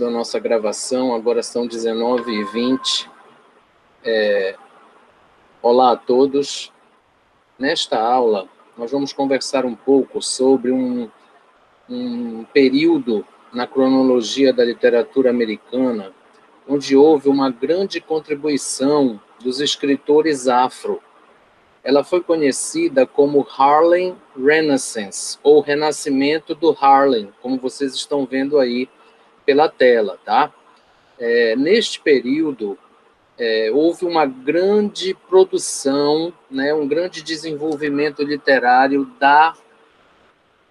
iniciando a nossa gravação, agora são 19h20. Olá a todos. Nesta aula, nós vamos conversar um pouco sobre um período na cronologia da literatura americana, onde houve uma grande contribuição dos escritores afro. Ela foi conhecida como Harlem Renaissance, ou Renascimento do Harlem, como vocês estão vendo aí pela tela, tá? Neste período, houve uma grande produção, né, um grande desenvolvimento literário da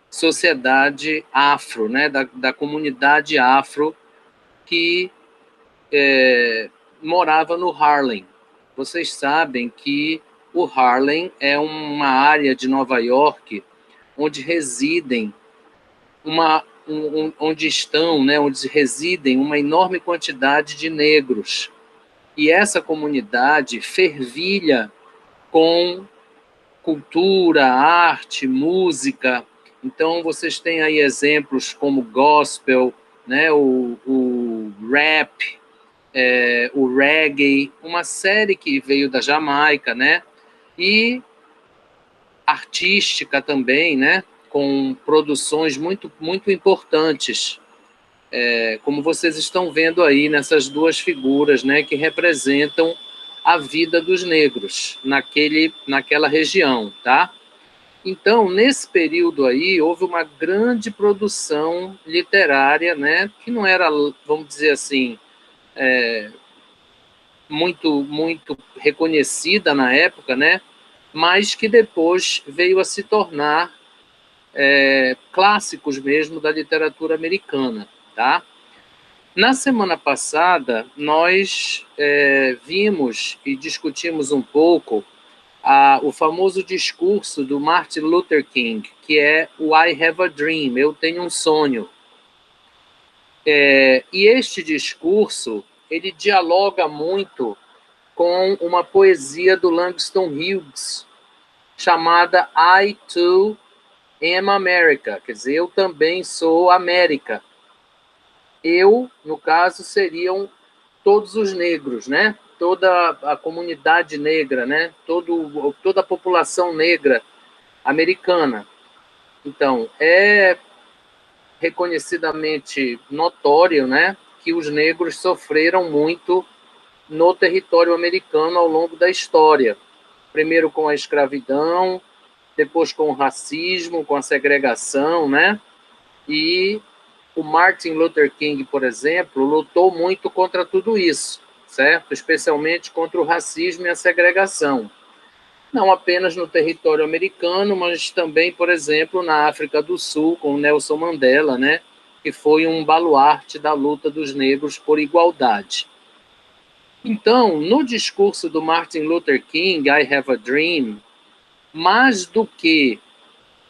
sociedade afro, né, da comunidade afro que morava no Harlem. Vocês sabem que o Harlem é uma área de Nova York onde residem onde residem uma enorme quantidade de negros. E essa comunidade fervilha com cultura, arte, música. Então, vocês têm aí exemplos como gospel, né, o rap, o reggae, uma série que veio da Jamaica, né, e artística também, né, com produções muito, muito importantes, como vocês estão vendo aí nessas duas figuras, né, que representam a vida dos negros naquela região, tá? Então, nesse período aí, houve uma grande produção literária, né, que não era, vamos dizer assim, muito, muito reconhecida na época, né, mas que depois veio a se tornar clássicos mesmo da literatura americana, tá? Na semana passada, nós vimos e discutimos um pouco o famoso discurso do Martin Luther King, que é o I Have a Dream, eu tenho um sonho. E este discurso, ele dialoga muito com uma poesia do Langston Hughes, chamada I Too Am America, quer dizer, eu também sou América. Eu, no caso, seriam todos os negros, né? Toda a comunidade negra, né? Toda a população negra americana. Então, é reconhecidamente notório, né, que os negros sofreram muito no território americano ao longo da história. Primeiro com a escravidão, depois com o racismo, com a segregação, né? E o Martin Luther King, por exemplo, lutou muito contra tudo isso, certo? Especialmente contra o racismo e a segregação. Não apenas no território americano, mas também, por exemplo, na África do Sul, com Nelson Mandela, né? Que foi um baluarte da luta dos negros por igualdade. Então, no discurso do Martin Luther King, I Have a Dream, mais do que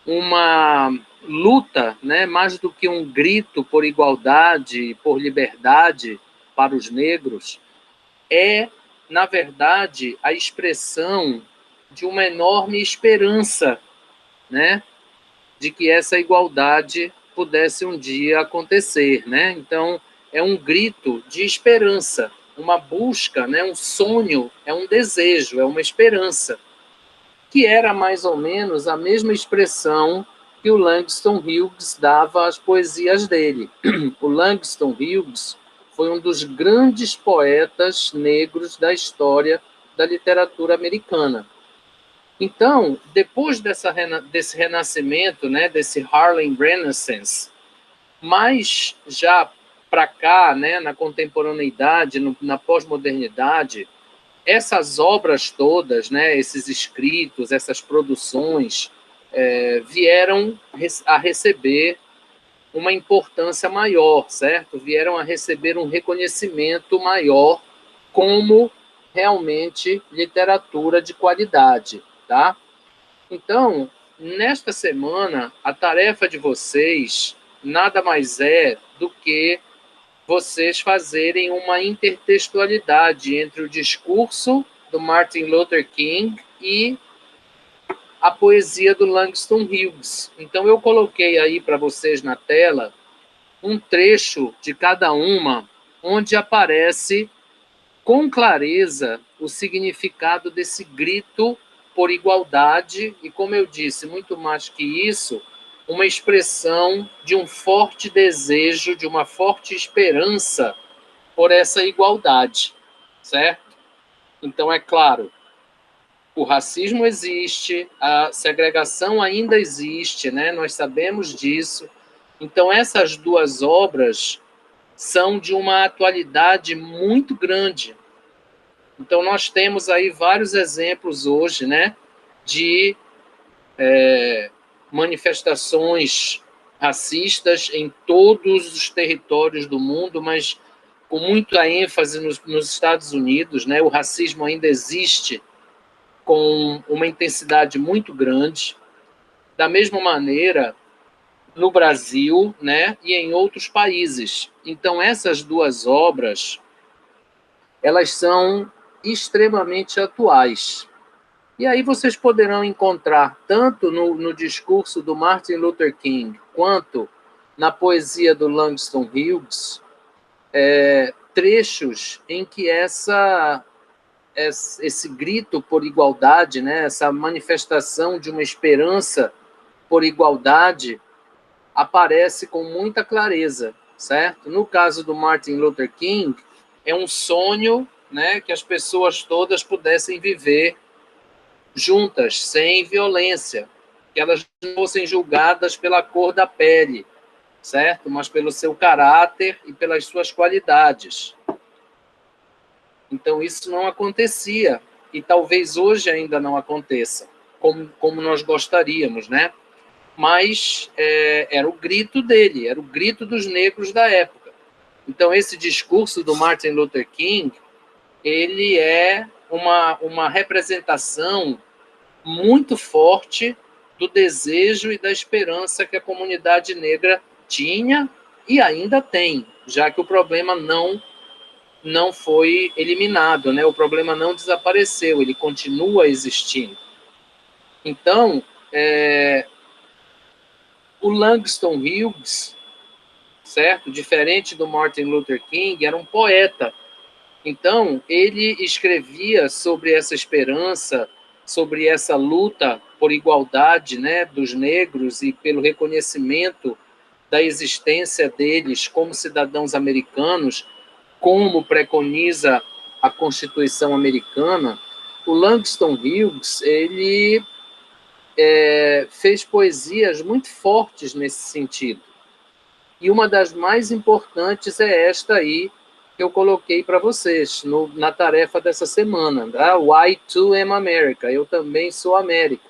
uma luta, né, mais do que um grito por igualdade, por liberdade para os negros, na verdade, a expressão de uma enorme esperança, né, de que essa igualdade pudesse um dia acontecer, né? Então, é um grito de esperança, uma busca, né, um sonho, é um desejo, é uma esperança, que era mais ou menos a mesma expressão que o Langston Hughes dava às poesias dele. O Langston Hughes foi um dos grandes poetas negros da história da literatura americana. Então, depois desse renascimento, né, desse Harlem Renaissance, mas já para cá, né, na contemporaneidade, na pós-modernidade, essas obras todas, né, esses escritos, essas produções, vieram a receber uma importância maior, certo? Vieram a receber um reconhecimento maior como realmente literatura de qualidade, tá? Então, nesta semana, a tarefa de vocês nada mais é do que vocês fazerem uma intertextualidade entre o discurso do Martin Luther King e a poesia do Langston Hughes. Então, eu coloquei aí para vocês na tela um trecho de cada uma, onde aparece com clareza o significado desse grito por igualdade e, como eu disse, muito mais que isso, uma expressão de um forte desejo, de uma forte esperança por essa igualdade, certo? Então, é claro, o racismo existe, a segregação ainda existe, né? Nós sabemos disso. Então, essas duas obras são de uma atualidade muito grande. Então, nós temos aí vários exemplos hoje, né, de manifestações racistas em todos os territórios do mundo, mas com muita ênfase nos Estados Unidos, né? O racismo ainda existe com uma intensidade muito grande. Da mesma maneira, no Brasil, né, e em outros países. Então, essas duas obras, elas são extremamente atuais. E aí vocês poderão encontrar, tanto no discurso do Martin Luther King, quanto na poesia do Langston Hughes, trechos em que esse grito por igualdade, né, essa manifestação de uma esperança por igualdade, aparece com muita clareza, certo? No caso do Martin Luther King, é um sonho, né, que as pessoas todas pudessem viver juntas, sem violência, que elas não fossem julgadas pela cor da pele, certo? Mas pelo seu caráter e pelas suas qualidades. Então, isso não acontecia, e talvez hoje ainda não aconteça, como nós gostaríamos, né? Mas era o grito dele, era o grito dos negros da época. Então, esse discurso do Martin Luther King, ele é uma representação muito forte do desejo e da esperança que a comunidade negra tinha e ainda tem, já que o problema não foi eliminado, né? O problema não desapareceu, ele continua existindo. Então, o Langston Hughes, certo? Diferente do Martin Luther King, era um poeta. Então, ele escrevia sobre essa esperança, sobre essa luta por igualdade, né, dos negros e pelo reconhecimento da existência deles como cidadãos americanos, como preconiza a Constituição americana. O Langston Hughes, ele fez poesias muito fortes nesse sentido. E uma das mais importantes é esta aí, que eu coloquei para vocês na tarefa dessa semana, tá? Why Too Am America? Eu também sou América.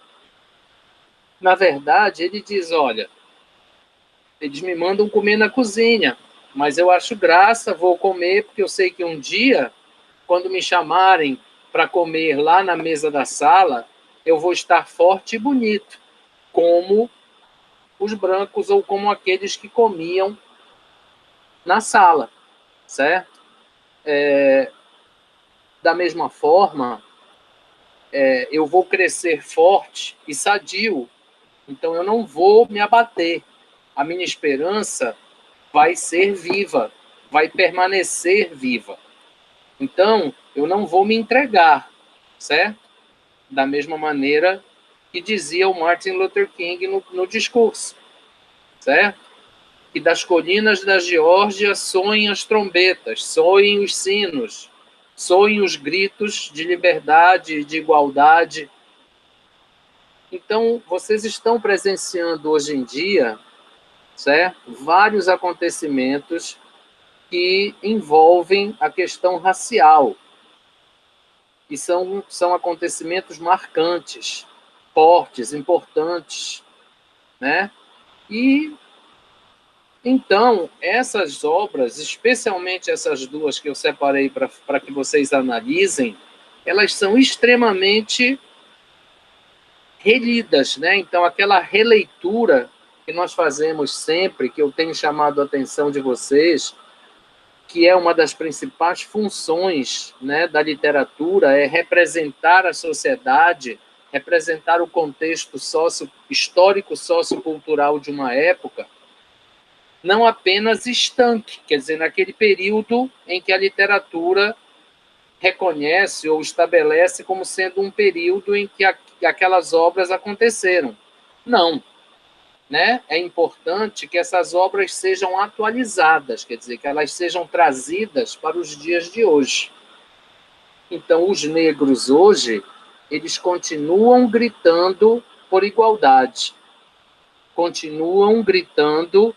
Na verdade, ele diz, olha, eles me mandam comer na cozinha, mas eu acho graça, vou comer, porque eu sei que um dia, quando me chamarem para comer lá na mesa da sala, eu vou estar forte e bonito, como os brancos ou como aqueles que comiam na sala, certo? Da mesma forma, eu vou crescer forte e sadio, então eu não vou me abater. A minha esperança vai ser viva, vai permanecer viva. Então, eu não vou me entregar, certo? Da mesma maneira que dizia o Martin Luther King no discurso, certo? Que das colinas da Geórgia soem as trombetas, soem os sinos, soem os gritos de liberdade e de igualdade. Então, vocês estão presenciando hoje em dia, certo? Vários acontecimentos que envolvem a questão racial. E são acontecimentos marcantes, fortes, importantes, né? E então, essas obras, especialmente essas duas que eu separei para que vocês analisem, elas são extremamente relidas, né? Então, aquela releitura que nós fazemos sempre, que eu tenho chamado a atenção de vocês, que é uma das principais funções, né, da literatura, é representar a sociedade, representar o contexto histórico, sociocultural de uma época. não apenas estanque, quer dizer, naquele período em que a literatura reconhece ou estabelece como sendo um período em que aquelas obras aconteceram. Não, né? É importante que essas obras sejam atualizadas, quer dizer, que elas sejam trazidas para os dias de hoje. Então, os negros hoje, eles continuam gritando por igualdade, continuam gritando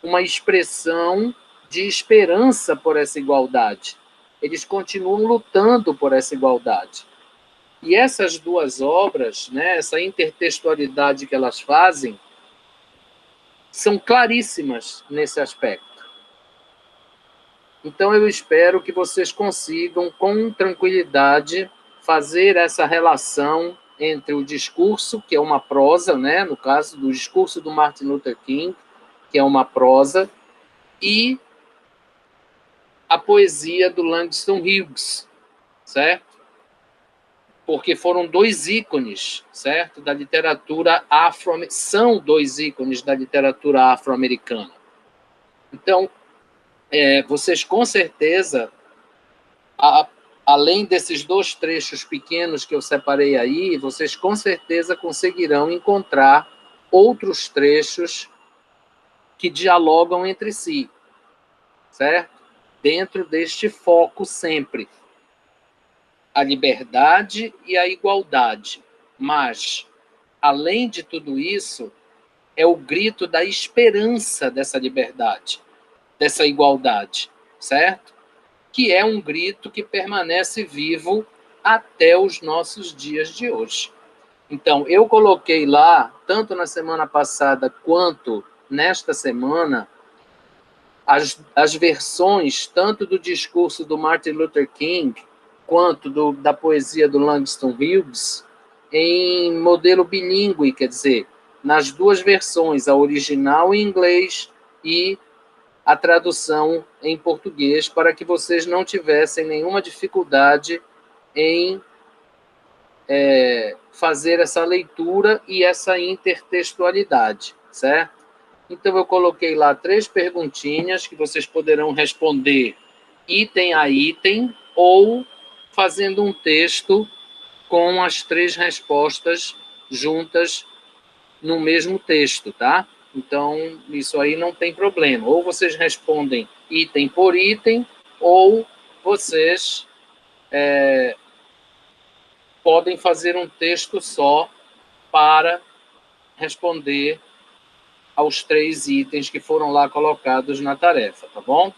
uma expressão de esperança por essa igualdade. Eles continuam lutando por essa igualdade. E essas duas obras, né, essa intertextualidade que elas fazem, são claríssimas nesse aspecto. Então, eu espero que vocês consigam, com tranquilidade, fazer essa relação entre o discurso, que é uma prosa, né, no caso do discurso do Martin Luther King, que é uma prosa, e a poesia do Langston Hughes, certo? Porque foram dois ícones, certo? Da literatura afro-americana, são dois ícones da literatura afro-americana. Então, vocês com certeza, além desses dois trechos pequenos que eu separei aí, vocês com certeza conseguirão encontrar outros trechos que dialogam entre si, certo? Dentro deste foco sempre. A liberdade e a igualdade. Mas, além de tudo isso, é o grito da esperança dessa liberdade, dessa igualdade, certo? Que é um grito que permanece vivo até os nossos dias de hoje. Então, eu coloquei lá, tanto na semana passada quanto nesta semana, as versões, tanto do discurso do Martin Luther King, quanto da poesia do Langston Hughes, em modelo bilíngue, quer dizer, nas duas versões, a original em inglês e a tradução em português, para que vocês não tivessem nenhuma dificuldade em fazer essa leitura e essa intertextualidade, certo? Então, eu coloquei lá 3 perguntinhas que vocês poderão responder item a item ou fazendo um texto com as 3 respostas juntas no mesmo texto, tá? Então, isso aí não tem problema. Ou vocês respondem item por item, ou vocês podem fazer um texto só para responder aos 3 itens que foram lá colocados na tarefa, tá bom?